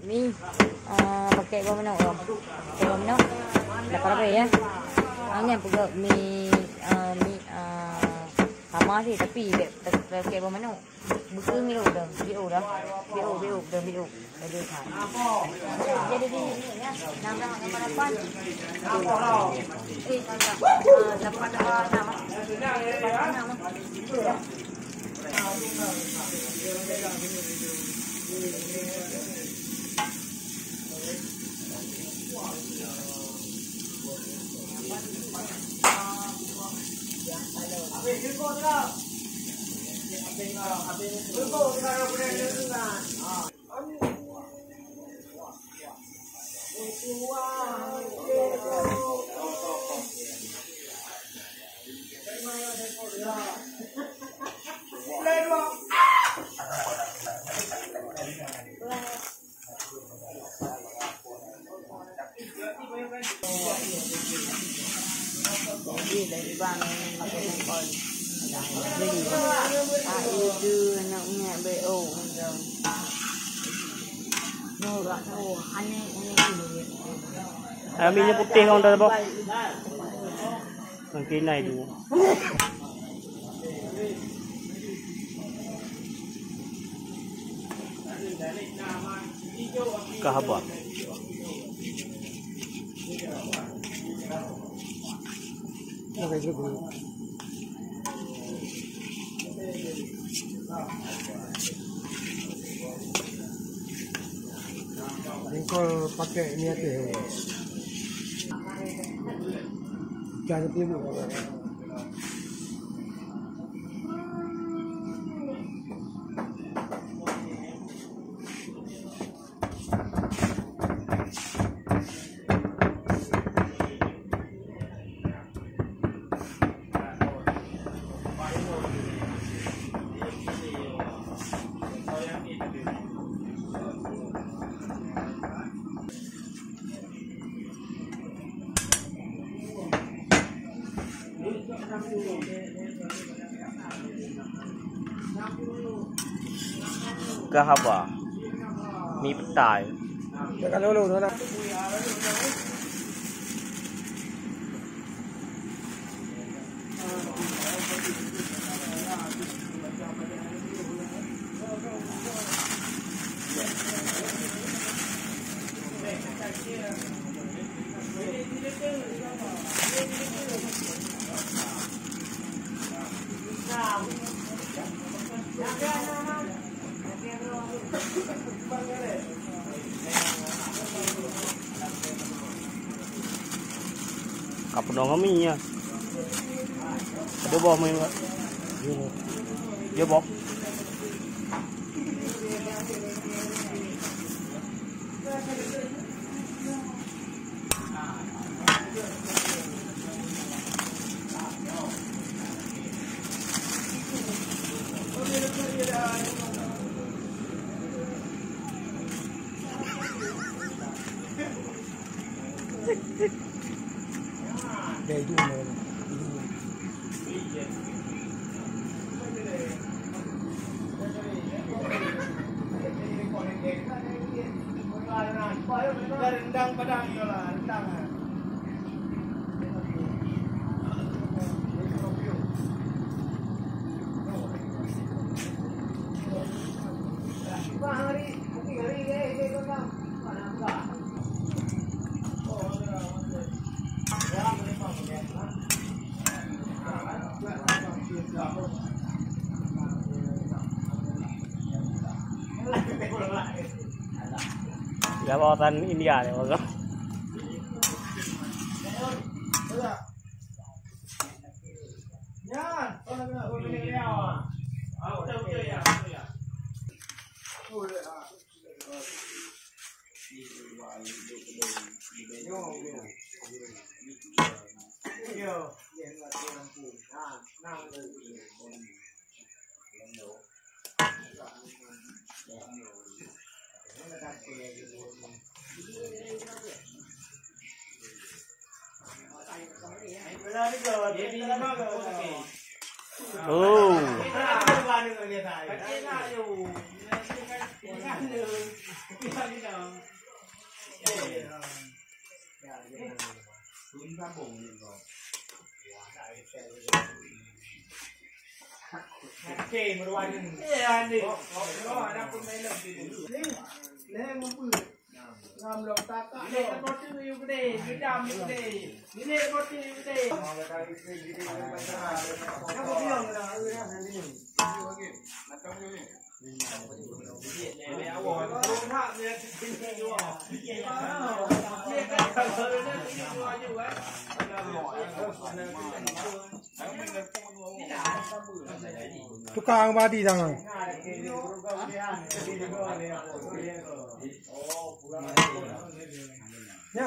Ni pakai bawang menok dong. Pakai bawang menok. Dapat apa ya? Ni apa mi sama sih tapi pakai bawang menok. Bukan mi dah. Bio dah. Bio dah bio. Ada kan. Jadi di ni ya. Nama 8. Dapat nama. Dari bang pakai handphone. Beli. Itu anaknya BO macam. Norak aneh ini. Minyak putih kau dah bok. Mungkin naik dulu. Kahaba. Engkau pakai ni apa? Jangan timbul. Kahaba. Mi petai. Jangan lalu nak. Apa dong kami ya? Ada bawah main enggak? Dia bok. Dari itu rendang padang itulah rendang. Jabatan India ni bos. Oh. เก่งมาวันนึงอันนี้ก็นะคุณไม่เลิกดีเล่นมันปืนงามลงตาตาเล่นรถที่อยู่ก็ได้ยืดดำก็ได้นี่เล่นรถที่อยู่ก็ได้ถ้าพวกพี่ลงนะนั่นนี่มันต้องอยู่เนี่ยว่าลงท่าเนี่ยทิ้งอยู่อ่ะเนี่ยก็เลยนั่นที่อยู่ไว้ทุกกลางมาดีจังเลยเนี่ย